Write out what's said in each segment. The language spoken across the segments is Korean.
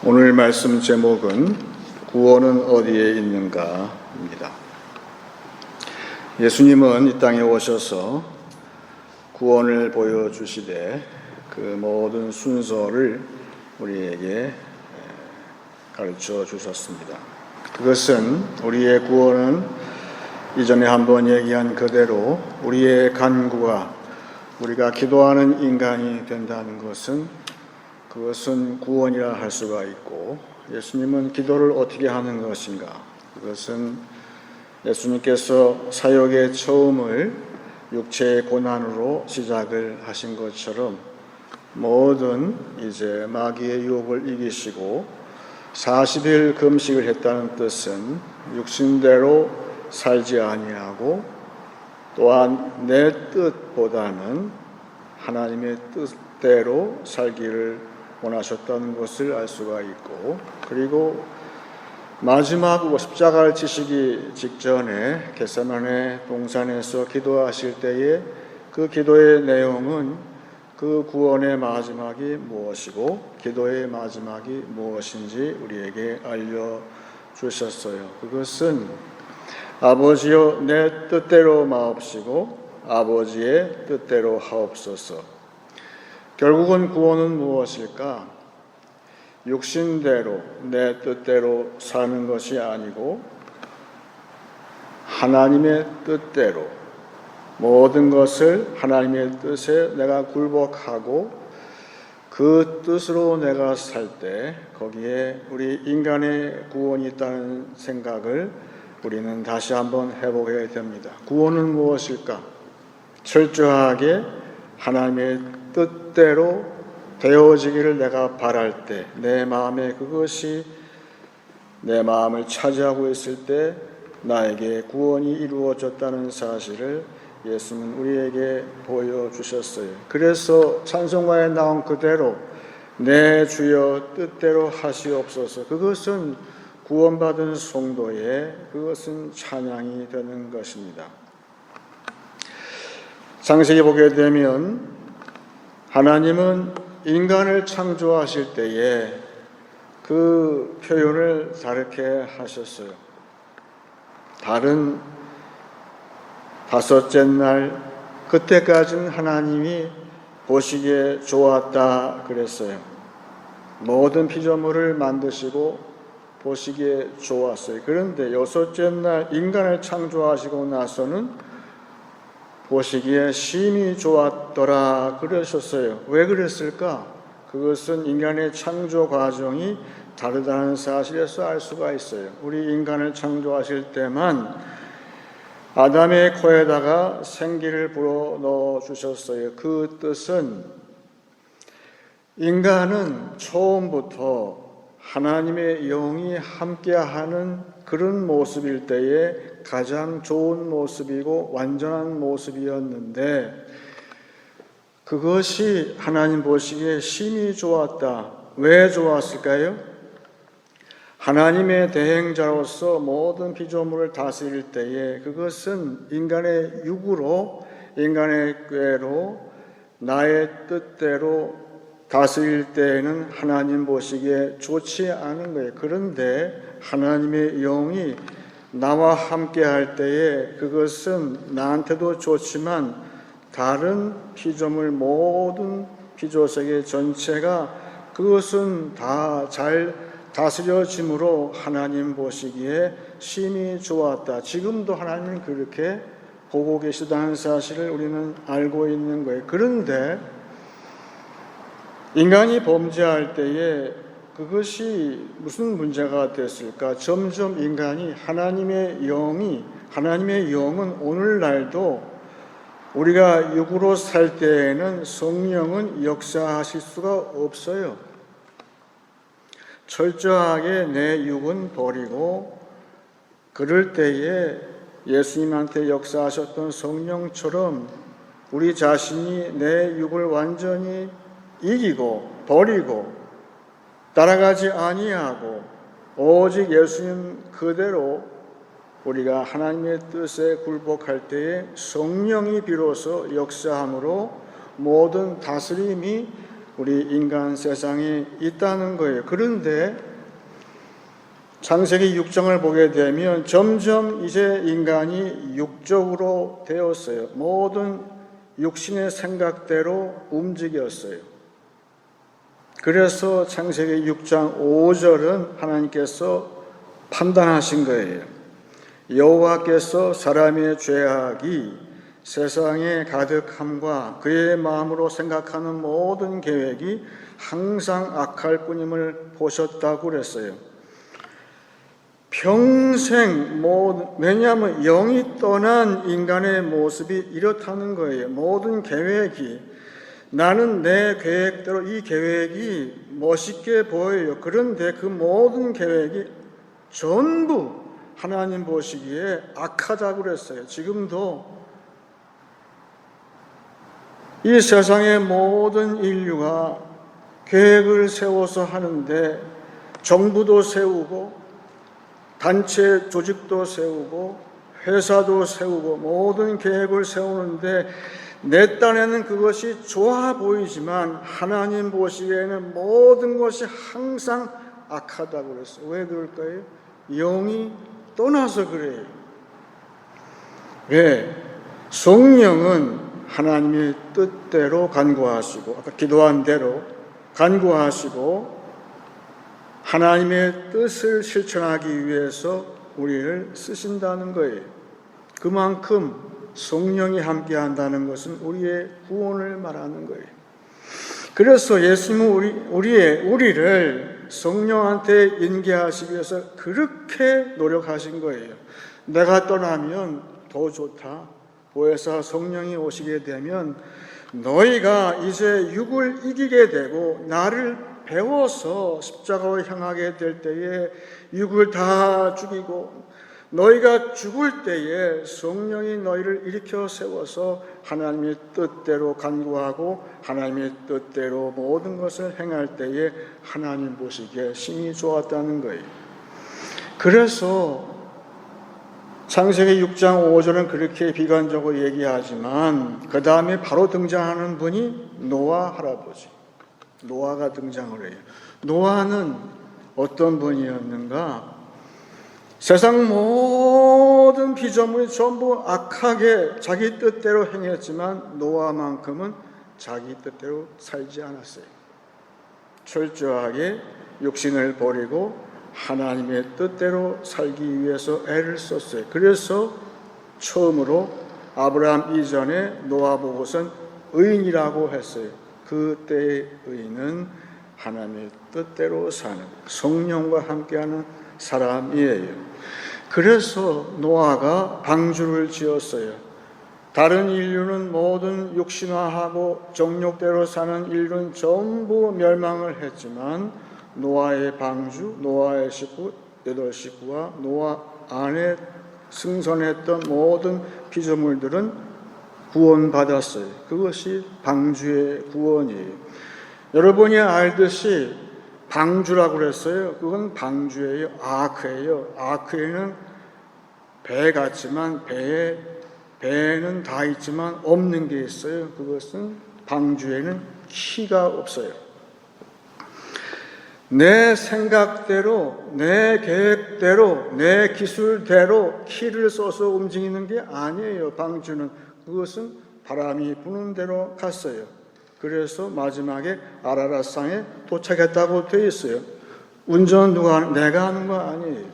오늘 말씀 제목은 구원은 어디에 있는가입니다. 예수님은 이 땅에 오셔서 구원을 보여주시되 그 모든 순서를 우리에게 가르쳐 주셨습니다. 그것은 우리의 구원은 이전에 한번 얘기한 그대로 우리의 간구가 우리가 기도하는 인간이 된다는 그것은 구원이라 할 수가 있고, 예수님은 기도를 어떻게 하는 것인가? 그것은 예수님께서 사역의 처음을 육체의 고난으로 시작을 하신 것처럼 모든 이제 마귀의 유혹을 이기시고 40일 금식을 했다는 뜻은 육신대로 살지 아니하고 또한 내 뜻보다는 하나님의 뜻대로 살기를 원하셨다는 것을 알 수가 있고, 그리고 마지막 십자가를 지시기 직전에 겟세마네 동산에서 기도하실 때에 그 기도의 내용은 그 구원의 마지막이 무엇이고 기도의 마지막이 무엇인지 우리에게 알려주셨어요. 그것은 아버지여 내 뜻대로 마옵시고 아버지의 뜻대로 하옵소서. 결국은 구원은 무엇일까? 육신대로 내 뜻대로 사는 것이 아니고 하나님의 뜻대로 모든 것을 하나님의 뜻에 내가 굴복하고 그 뜻으로 내가 살 때 거기에 우리 인간의 구원이 있다는 생각을 우리는 다시 한번 해보게 됩니다. 구원은 무엇일까? 철저하게 하나님의 뜻대로 되어지기를 내가 바랄 때, 내 마음에 그것이 내 마음을 차지하고 있을 때 나에게 구원이 이루어졌다는 사실을 예수는 우리에게 보여주셨어요. 그래서 찬송가에 나온 그대로 내 주여 뜻대로 하시옵소서, 그것은 구원받은 성도의 그것은 찬양이 되는 것입니다. 창세기 보게 되면 하나님은 인간을 창조하실 때에 그 표현을 다르게 하셨어요. 다른 다섯째 날 그때까지는 하나님이 보시기에 좋았다 그랬어요. 모든 피조물을 만드시고 보시기에 좋았어요. 그런데 여섯째 날 인간을 창조하시고 나서는 보시기에 심히 좋았더라 그러셨어요. 왜 그랬을까? 그것은 인간의 창조 과정이 다르다는 사실에서 알 수가 있어요. 우리 인간을 창조하실 때만 아담의 코에다가 생기를 불어 넣어 주셨어요. 그 뜻은 인간은 처음부터 하나님의 영이 함께하는 그런 모습일 때에 가장 좋은 모습이고 완전한 모습이었는데 그것이 하나님 보시기에 심히 좋았다. 왜 좋았을까요? 하나님의 대행자로서 모든 피조물을 다스릴 때에 그것은 인간의 육으로 인간의 꾀로 나의 뜻대로 다스릴 때에는 하나님 보시기에 좋지 않은 거예요. 그런데 하나님의 영이 나와 함께 할 때에 그것은 나한테도 좋지만 다른 피조물 모든 피조세계 전체가 그것은 다 잘 다스려짐으로 하나님 보시기에 심히 좋았다. 지금도 하나님은 그렇게 보고 계시다는 사실을 우리는 알고 있는 거예요. 그런데 인간이 범죄할 때에 그것이 무슨 문제가 됐을까? 점점 인간이 하나님의 영은 오늘날도 우리가 육으로 살 때에는 성령은 역사하실 수가 없어요. 철저하게 내 육은 버리고 그럴 때에 예수님한테 역사하셨던 성령처럼 우리 자신이 내 육을 완전히 이기고 버리고 따라가지 아니하고 오직 예수님 그대로 우리가 하나님의 뜻에 굴복할 때에 성령이 비로소 역사함으로 모든 다스림이 우리 인간 세상이 있다는 거예요. 그런데 창세기 6장을 보게 되면 점점 이제 인간이 육적으로 되었어요. 모든 육신의 생각대로 움직였어요. 그래서 창세기 6장 5절은 하나님께서 판단하신 거예요. 여호와께서 사람의 죄악이 세상에 가득함과 그의 마음으로 생각하는 모든 계획이 항상 악할 뿐임을 보셨다고 그랬어요. 평생 왜냐하면 영이 떠난 인간의 모습이 이렇다는 거예요. 모든 계획이 나는 내 계획대로 이 계획이 멋있게 보여요. 그런데 그 모든 계획이 전부 하나님 보시기에 악하다고 그랬어요. 지금도 이 세상의 모든 인류가 계획을 세워서 하는데 정부도 세우고 단체 조직도 세우고 회사도 세우고 모든 계획을 세우는데 내 딴에는 그것이 좋아 보이지만 하나님 보시기에는 모든 것이 항상 악하다고 그랬어요. 왜 그럴까요? 영이 떠나서 그래요. 왜? 성령은 하나님의 뜻대로 간구하시고 아까 기도한 대로 간구하시고 하나님의 뜻을 실천하기 위해서 우리를 쓰신다는 거예요. 그만큼 성령이 함께한다는 것은 우리의 구원을 말하는 거예요. 그래서 예수님은 우리를 성령한테 인계하시기 위해서 그렇게 노력하신 거예요. 내가 떠나면 더 좋다. 보혜사 성령이 오시게 되면 너희가 이제 육을 이기게 되고 나를 배워서 십자가로 향하게 될 때에 육을 다 죽이고 너희가 죽을 때에 성령이 너희를 일으켜 세워서 하나님의 뜻대로 간구하고 하나님의 뜻대로 모든 것을 행할 때에 하나님 보시기에 심히 좋았다는 거예요. 그래서 창세기 6장 5절은 그렇게 비관적으로 얘기하지만 그 다음에 바로 등장하는 분이 노아 할아버지, 노아가 등장을 해요. 노아는 어떤 분이었는가? 세상 모든 피조물이 전부 악하게 자기 뜻대로 행했지만 노아만큼은 자기 뜻대로 살지 않았어요. 철저하게 육신을 버리고 하나님의 뜻대로 살기 위해서 애를 썼어요. 그래서 처음으로 아브라함 이전에 노아 보고선 의인이라고 했어요. 그때의 의인은 하나님의 뜻대로 사는 성령과 함께하는 사람이에요. 그래서 노아가 방주를 지었어요. 다른 인류는 모든 육신화하고 정욕대로 사는 인류는 전부 멸망을 했지만 노아의 방주, 노아의 식구, 8식구와 노아 안에 승선했던 모든 피조물들은 구원받았어요. 그것이 방주의 구원이에요. 여러분이 알듯이 방주라고 그랬어요. 그건 방주예요. 아크예요. 아크에는 배 같지만 배에는 다 있지만 없는 게 있어요. 그것은 방주에는 키가 없어요. 내 생각대로, 내 계획대로, 내 기술대로 키를 써서 움직이는 게 아니에요. 방주는 그것은 바람이 부는 대로 갔어요. 그래서 마지막에 아라랏산에 도착했다고 되어 있어요. 운전 누가 하는? 내가 하는 거 아니에요.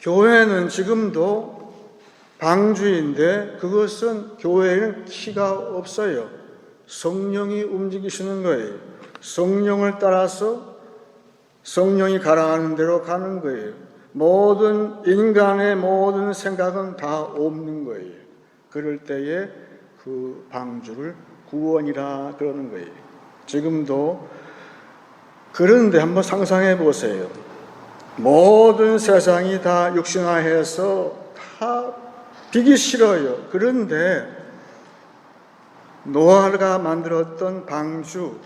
교회는 지금도 방주인데 그것은 교회에는 키가 없어요. 성령이 움직이시는 거예요. 성령을 따라서 성령이 가라앉는 대로 가는 거예요. 모든 인간의 모든 생각은 다 없는 거예요. 그럴 때에 그 방주를 구원이라 그러는 거예요. 지금도 그런데 한번 상상해 보세요. 모든 세상이 다 육신화해서 다 비기 싫어요. 그런데 노아가 만들었던 방주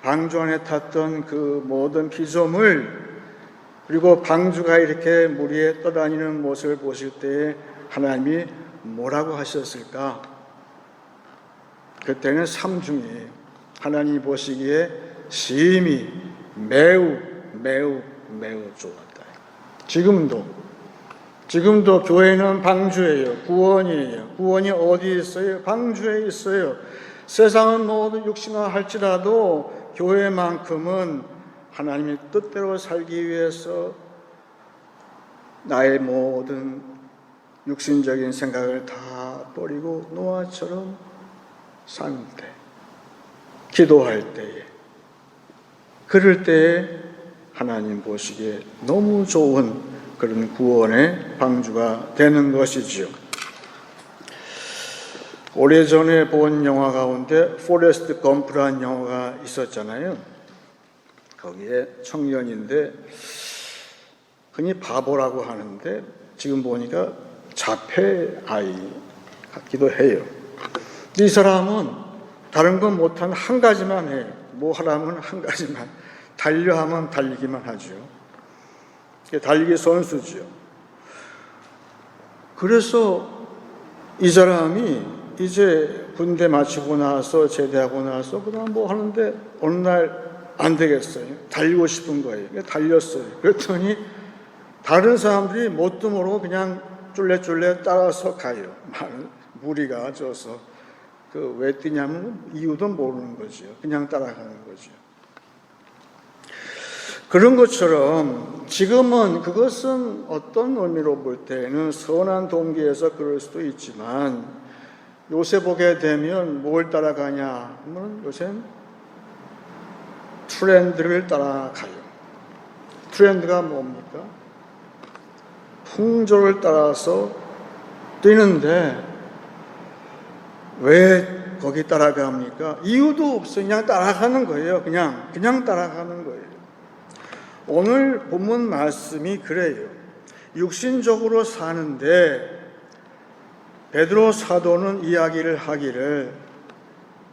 안에 탔던 그 모든 피조물, 그리고 방주가 이렇게 물 위에 떠다니는 모습을 보실 때에 하나님이 뭐라고 하셨을까? 그때는 삼중이에요. 하나님이 보시기에 심히 매우 좋았다. 지금도 교회는 방주예요. 구원이에요. 구원이 어디 있어요? 방주에 있어요. 세상은 모두 육신화할지라도 교회만큼은 하나님의 뜻대로 살기 위해서 나의 모든 육신적인 생각을 다 버리고 노아처럼 사는 때, 기도할 때에, 그럴 때에 하나님 보시기에 너무 좋은 그런 구원의 방주가 되는 것이지요. 오래전에 본 영화 가운데 포레스트 검프라는 영화가 있었잖아요. 거기에 청년인데 흔히 바보라고 하는데 지금 보니까 자폐 아이 같기도 해요. 이 사람은 다른 건 못한 한 가지만 해요. 뭐 하라면 한 가지만. 달려하면 달리기만 하죠. 달리기 선수죠. 그래서 이 사람이 이제 군대 마치고 나서 제대하고 나서 그다음 뭐 하는데 어느 날 안 되겠어요. 달리고 싶은 거예요. 달렸어요. 그랬더니 다른 사람들이 뭣도 모르고 그냥 쫄래쫄래 따라서 가요. 무리가 져서 왜 뛰냐면 이유도 모르는 거죠. 그냥 따라가는 거죠. 그런 것처럼 지금은 그것은 어떤 의미로 볼 때는 선한 동기에서 그럴 수도 있지만 요새 보게 되면 뭘 따라가냐 하면 요새는 트렌드를 따라가요. 트렌드가 뭡니까? 풍조를 따라서 뛰는데 왜 거기 따라갑니까? 이유도 없어요. 그냥 따라가는 거예요. 그냥 따라가는 거예요. 오늘 본문 말씀이 그래요. 육신적으로 사는데 베드로 사도는 이야기를 하기를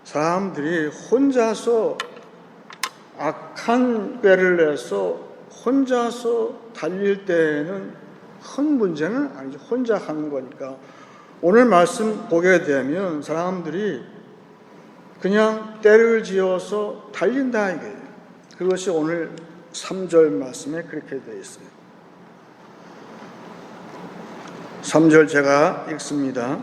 사람들이 혼자서 악한 꾀를 내서 혼자서 달릴 때에는 큰 문제는 아니죠. 혼자 하는 거니까. 오늘 말씀 보게 되면 사람들이 그냥 때를 지어서 달린다 이거예요. 그것이 오늘 3절 말씀에 그렇게 되어 있어요. 3절 제가 읽습니다.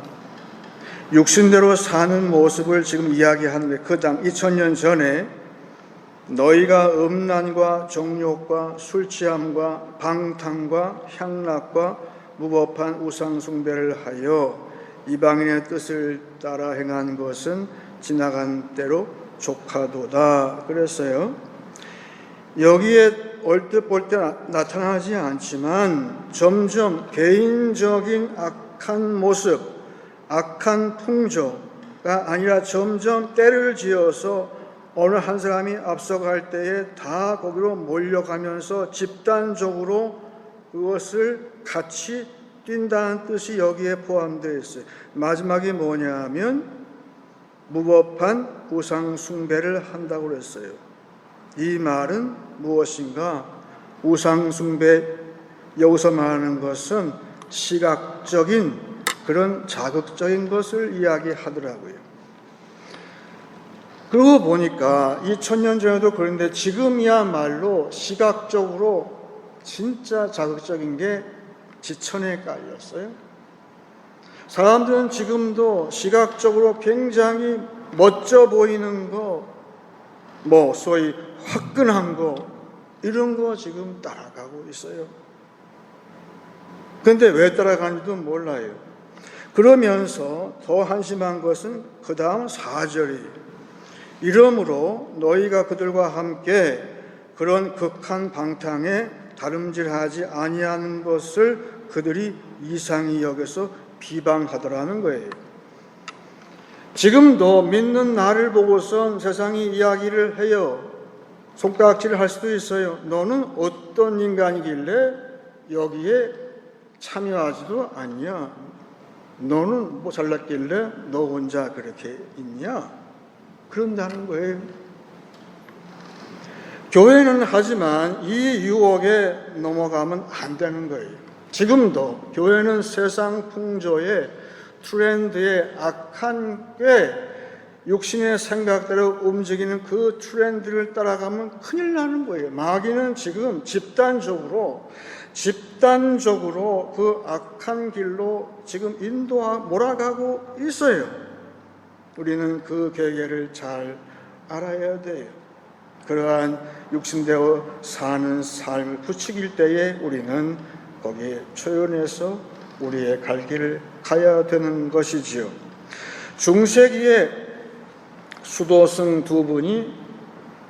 육신대로 사는 모습을 지금 이야기하는데 그 당 2000년 전에 너희가 음란과 정욕과 술취함과 방탕과 향락과 무법한 우상숭배를 하여 이방인의 뜻을 따라 행한 것은 지나간 때로 족하도다. 그랬어요. 여기에 얼뜻 볼 때 나타나지 않지만 점점 개인적인 악한 모습, 악한 풍조가 아니라 점점 때를 지어서 어느 한 사람이 앞서갈 때에 다 거기로 몰려가면서 집단적으로 그것을 같이 뛴다는 뜻이 여기에 포함되어 있어요. 마지막이 뭐냐면 무법한 우상 숭배를 한다고 그랬어요. 이 말은 무엇인가? 우상 숭배, 여기서 말하는 것은 시각적인 그런 자극적인 것을 이야기하더라고요. 그러고 보니까 2000년 전에도 그런데 지금이야말로 시각적으로 진짜 자극적인 게 지천에 깔렸어요. 사람들은 지금도 시각적으로 굉장히 멋져 보이는 거, 소위 화끈한 거, 이런 거 지금 따라가고 있어요. 그런데 왜 따라가는지도 몰라요. 그러면서 더 한심한 것은 그 다음 4절이에요. 이러므로 너희가 그들과 함께 그런 극한 방탕에 다름질하지 아니하는 것을 그들이 이상히 여겨서 비방하더라는 거예요. 지금도 믿는 나를 보고선 세상이 이야기를 해요. 손가락질을 할 수도 있어요. 너는 어떤 인간이길래 여기에 참여하지도 않냐? 너는 뭐 잘났길래 너 혼자 그렇게 있냐? 그런다는 거예요. 교회는 하지만 이 유혹에 넘어가면 안 되는 거예요. 지금도 교회는 세상 풍조의 트렌드의 악한 꽤 육신의 생각대로 움직이는 그 트렌드를 따라가면 큰일 나는 거예요. 마귀는 지금 집단적으로 그 악한 길로 지금 몰아가고 있어요. 우리는 그 계계를 잘 알아야 돼요. 그러한 육신대로 사는 삶을 부추길 때에 우리는 거기에 초연해서 우리의 갈 길을 가야 되는 것이지요. 중세기에 수도승 두 분이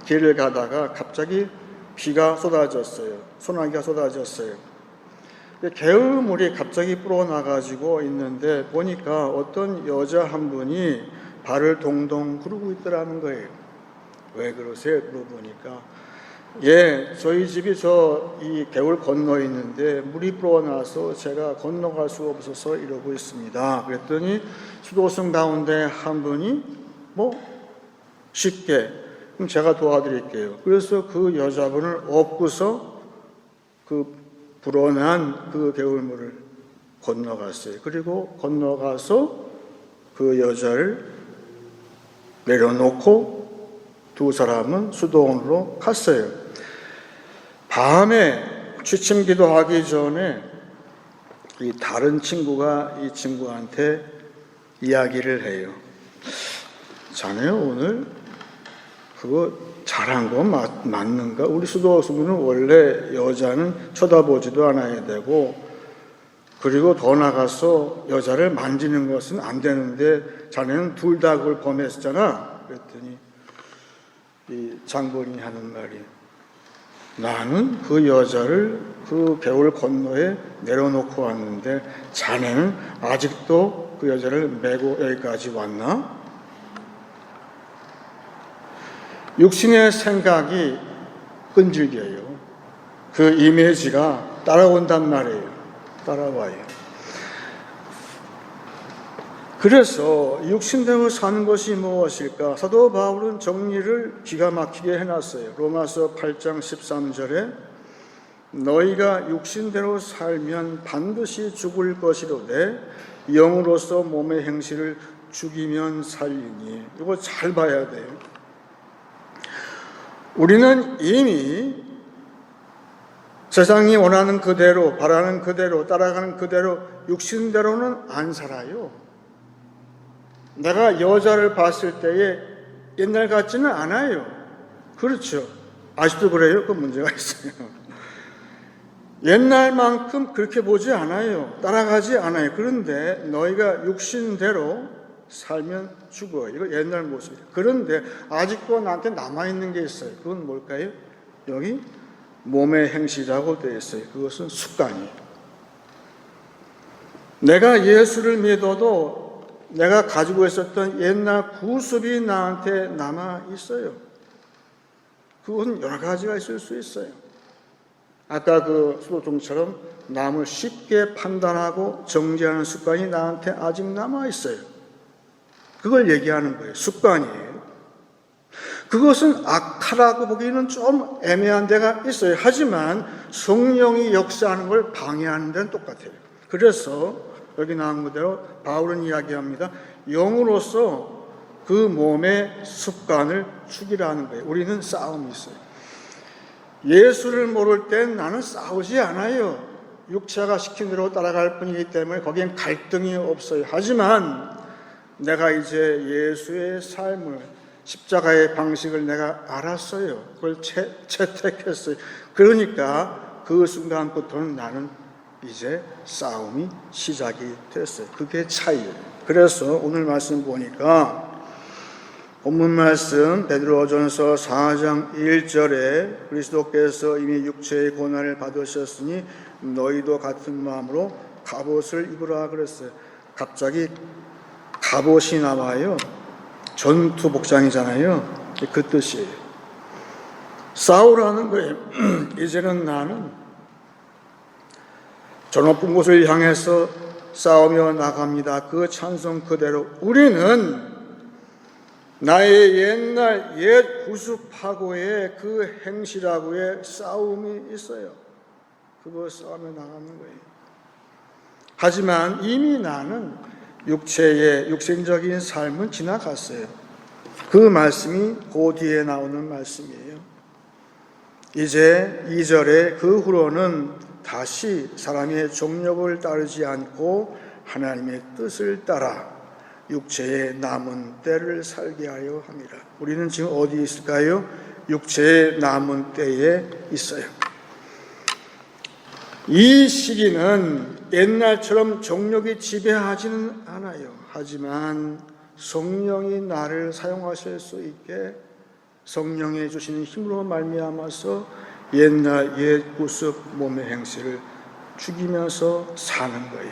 길을 가다가 갑자기 비가 쏟아졌어요. 소나기가 쏟아졌어요. 개울물이 갑자기 불어나가지고 있는데 보니까 어떤 여자 한 분이 발을 동동 구르고 있더라는 거예요. 왜 그러세요? 물어보니까 저희 집이 이 개울 건너에 있는데 물이 불어나서 제가 건너갈 수 없어서 이러고 있습니다. 그랬더니 수도승 가운데 한 분이 쉽게 그럼 제가 도와드릴게요. 그래서 그 여자분을 업고서 그 불어난 그 개울물을 건너갔어요. 그리고 건너가서 그 여자를 내려놓고 두 사람은 수도원으로 갔어요. 밤에 취침 기도하기 전에 이 다른 친구가 이 친구한테 이야기를 해요. 자네 오늘 그거 잘한 거 맞는가? 우리 수도승은 원래 여자는 쳐다보지도 않아야 되고 그리고 더 나가서 여자를 만지는 것은 안 되는데 자네는 둘 다 그걸 범했잖아. 그랬더니 이 장본인이 하는 말이 나는 그 여자를 그 개울 건너에 내려놓고 왔는데 자네는 아직도 그 여자를 메고 여기까지 왔나? 육신의 생각이 끈질겨요. 그 이미지가 따라온단 말이에요. 따라와요. 그래서 육신대로 사는 것이 무엇일까? 사도 바울은 정리를 기가 막히게 해놨어요. 로마서 8장 13절에 너희가 육신대로 살면 반드시 죽을 것이로되 영으로서 몸의 행실을 죽이면 살리니. 이거 잘 봐야 돼요. 우리는 이미 세상이 원하는 그대로, 바라는 그대로, 따라가는 그대로 육신대로는 안 살아요. 내가 여자를 봤을 때에 옛날 같지는 않아요. 그렇죠. 아직도 그래요? 그 문제가 있어요. 옛날만큼 그렇게 보지 않아요. 따라가지 않아요. 그런데 너희가 육신대로 살면 죽어요. 이거 옛날 모습이에요. 그런데 아직도 나한테 남아있는 게 있어요. 그건 뭘까요? 여기 몸의 행실이라고 되어 있어요. 그것은 습관이에요. 내가 예수를 믿어도 내가 가지고 있었던 옛날 구습이 나한테 남아있어요. 그건 여러 가지가 있을 수 있어요. 아까 그 수도종처럼 남을 쉽게 판단하고 정죄하는 습관이 나한테 아직 남아있어요. 그걸 얘기하는 거예요. 습관이에요. 그것은 악하다고 보기에는 좀 애매한 데가 있어요. 하지만 성령이 역사하는 걸 방해하는 데는 똑같아요. 그래서 여기 나온 그대로 바울은 이야기합니다. 영으로서 그 몸의 습관을 죽이라는 거예요. 우리는 싸움이 있어요. 예수를 모를 땐 나는 싸우지 않아요. 육체가 시킨 대로 따라갈 뿐이기 때문에 거기엔 갈등이 없어요. 하지만 내가 이제 예수의 삶을, 십자가의 방식을 내가 알았어요. 그걸 채택했어요. 그러니까 그 순간부터는 나는 이제 싸움이 시작이 됐어요. 그게 차이예요. 그래서 오늘 말씀 보니까 본문 말씀 베드로전서 4장 1절에 그리스도께서 이미 육체의 고난을 받으셨으니 너희도 같은 마음으로 갑옷을 입으라 그랬어요. 갑자기 갑옷이 나와요. 전투 복장이잖아요. 그 뜻이에요. 싸우라는 거예요. 이제는 나는 저 높은 곳을 향해서 싸우며 나갑니다. 그 찬송 그대로 우리는 나의 옛날 옛 구습하고의 그 행실하고의 싸움이 있어요. 그거 싸우며 나가는 거예요. 하지만 이미 나는 육체의 육신적인 삶은 지나갔어요. 그 말씀이 그 뒤에 나오는 말씀이에요. 이제 2절에 그 후로는 다시 사람의 정욕을 따르지 않고 하나님의 뜻을 따라 육체의 남은 때를 살게 하려 합니다. 우리는 지금 어디 있을까요? 육체의 남은 때에 있어요. 이 시기는 옛날처럼 정욕이 지배하지는 않아요. 하지만 성령이 나를 사용하실 수 있게 성령이 주시는 힘으로 말미암아서 옛날 옛 구습 몸의 행실을 죽이면서 사는 거예요.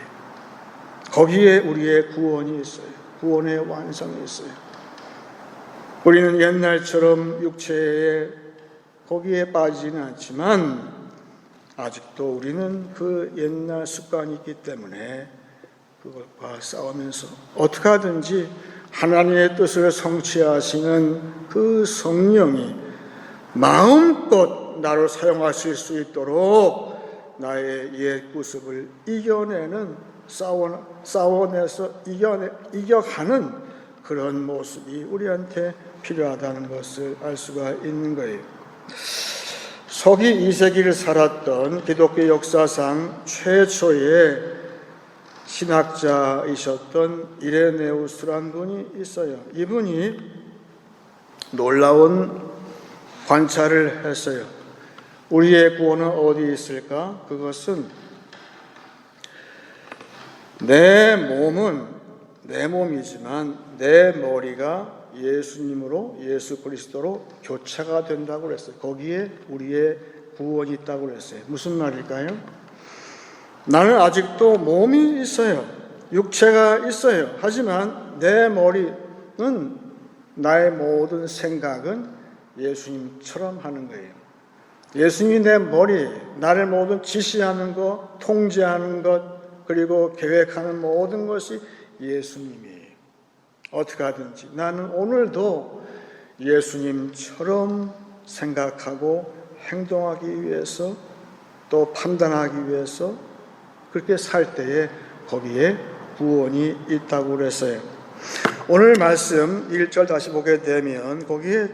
거기에 우리의 구원이 있어요. 구원의 완성이 있어요. 우리는 옛날처럼 육체에 거기에 빠지지는 않지만 아직도 우리는 그 옛날 습관이 있기 때문에 그것과 싸우면서 어떻게 하든지 하나님의 뜻을 성취하시는 그 성령이 마음껏 나를 사용하실 수 있도록 나의 옛 구습을 이겨내는 싸워내서 이겨가는 그런 모습이 우리한테 필요하다는 것을 알 수가 있는 거예요. 서기 2세기를 살았던 기독교 역사상 최초의 신학자이셨던 이레네우스라는 분이 있어요. 이분이 놀라운 관찰을 했어요. 우리의 구원은 어디 있을까? 그것은 내 몸이지만 내 머리가 예수님으로 예수 그리스도로 교체가 된다고 그랬어요. 거기에 우리의 구원이 있다고 그랬어요. 무슨 말일까요? 나는 아직도 몸이 있어요. 육체가 있어요. 하지만 내 머리는 나의 모든 생각은 예수님처럼 하는 거예요. 예수님이 내 머리, 나를 모든 지시하는 것, 통제하는 것, 그리고 계획하는 모든 것이 예수님이에요. 어떻게 하든지 나는 오늘도 예수님처럼 생각하고 행동하기 위해서 또 판단하기 위해서 그렇게 살 때에 거기에 구원이 있다고 그랬어요. 오늘 말씀 1절 다시 보게 되면 거기에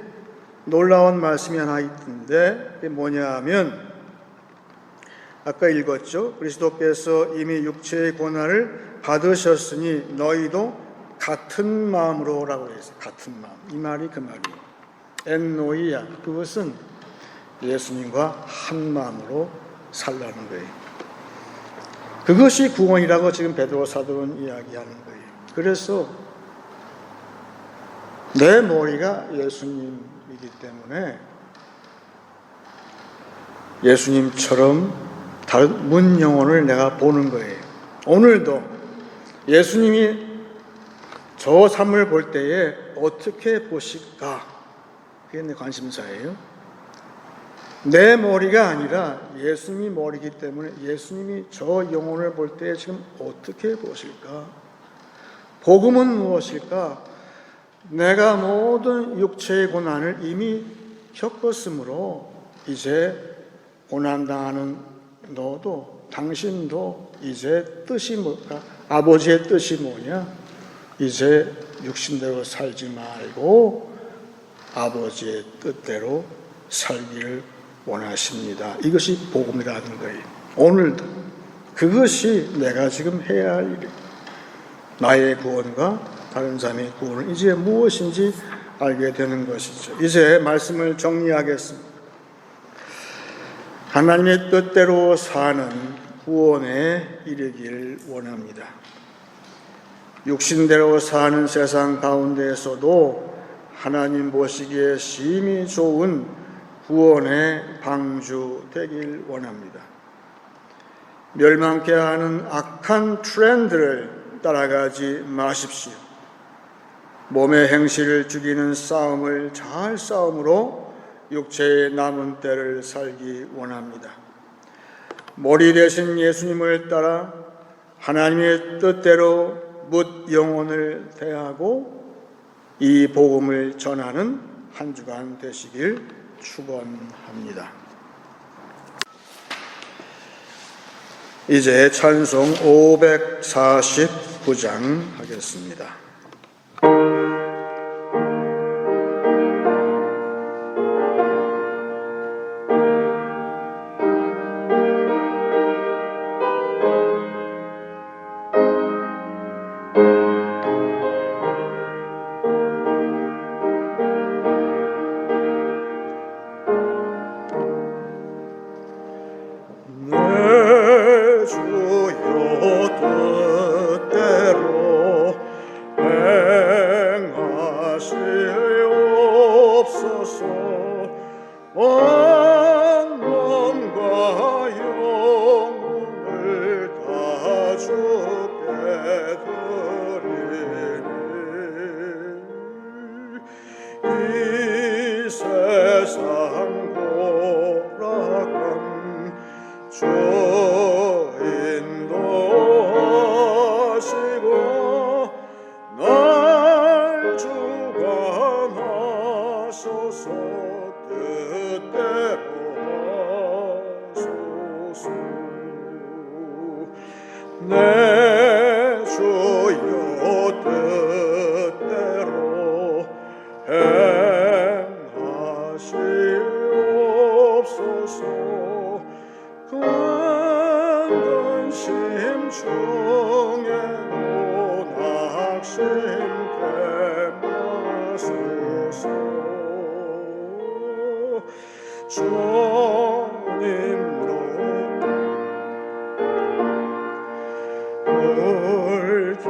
놀라운 말씀이 하나 있는데 그게 뭐냐 하면 아까 읽었죠. 그리스도께서 이미 육체의 고난을 받으셨으니 너희도 같은 마음으로 라고 했어요. 같은 마음. 이 말이 그 말이에요. 엔노이야. 그것은 예수님과 한 마음으로 살라는 거예요. 그것이 구원이라고 지금 베드로 사도는 이야기하는 거예요. 그래서 내 머리가 예수님이기 때문에 예수님처럼 다른 문 영혼을 내가 보는 거예요. 오늘도 예수님이 저 삶을 볼 때에 어떻게 보실까? 그게 내 관심사예요. 내 머리가 아니라 예수님이 머리이기 때문에 예수님이 저 영혼을 볼 때 지금 어떻게 보실까? 복음은 무엇일까? 내가 모든 육체의 고난을 이미 겪었으므로 이제 고난당하는 너도 당신도 이제 뜻이 뭘까? 아버지의 뜻이 뭐냐? 이제 육신대로 살지 말고 아버지의 뜻대로 살기를 원하십니다. 이것이 복음이라는 거예요. 오늘도 그것이 내가 지금 해야 할 일이에요. 나의 구원과 다른 사람의 구원은 이제 무엇인지 알게 되는 것이죠. 이제 말씀을 정리하겠습니다. 하나님의 뜻대로 사는 구원에 이르길 원합니다. 육신대로 사는 세상 가운데에서도 하나님 보시기에 심히 좋은 구원의 방주 되길 원합니다. 멸망케 하는 악한 트렌드를 따라가지 마십시오. 몸의 행실을 죽이는 싸움을 잘 싸움으로 육체의 남은 때를 살기 원합니다. 머리 대신 예수님을 따라 하나님의 뜻대로 묻 영혼을 대하고 이 복음을 전하는 한 주간 되시길 축원합니다. 이제 찬송 549장 하겠습니다. 주 인도하시고 날 주관하소서. 뜻대로 하소서. 내 주여 뜻대로 행하시옵소서. 근심 중에 낙심 마소서. 주님으로 울기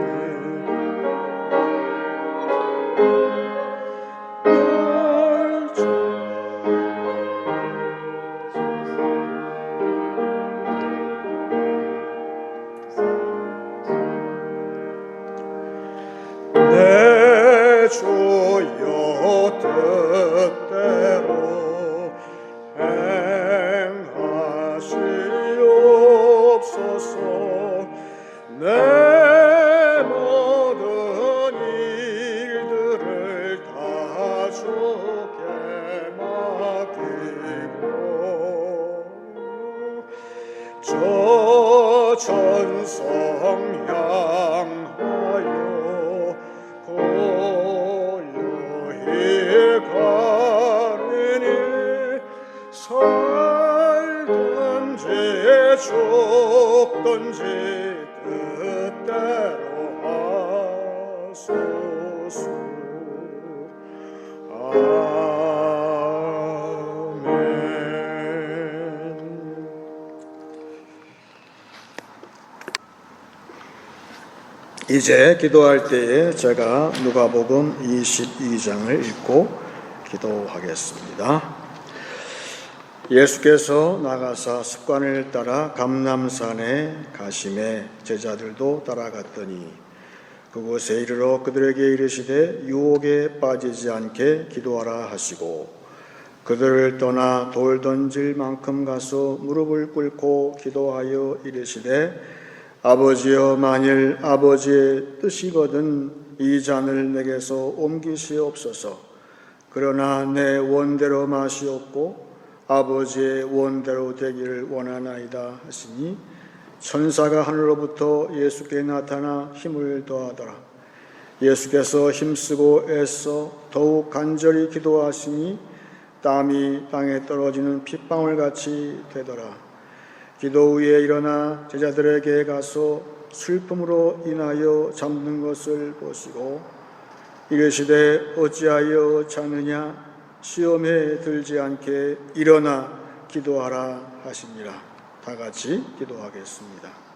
내 주여 뜻대로 행하시옵소서. 내 모든 일들을 다 주께 맡기고 저 천성 향하여 고요히 가리니 살든지 죽든지 뜻대로 하소서. 아멘. 이제 기도할 때에 제가 누가복음 22장을 읽고 기도하겠습니다. 예수께서 나가사 습관을 따라 감람산에 가심에 제자들도 따라갔더니 그곳에 이르러 그들에게 이르시되 유혹에 빠지지 않게 기도하라 하시고 그들을 떠나 돌 던질 만큼 가서 무릎을 꿇고 기도하여 이르시되 아버지여 만일 아버지의 뜻이거든 이 잔을 내게서 옮기시옵소서. 그러나 내 원대로 마시옵고 아버지의 원대로 되기를 원하나이다 하시니 천사가 하늘로부터 예수께 나타나 힘을 더하더라. 예수께서 힘쓰고 애써 더욱 간절히 기도하시니 땀이 땅에 떨어지는 핏방울같이 되더라. 기도 후에 일어나 제자들에게 가서 슬픔으로 인하여 잠든 것을 보시고 이르시되 어찌하여 자느냐 시험에 들지 않게 일어나 기도하라 하시니라. 다 같이 기도하겠습니다.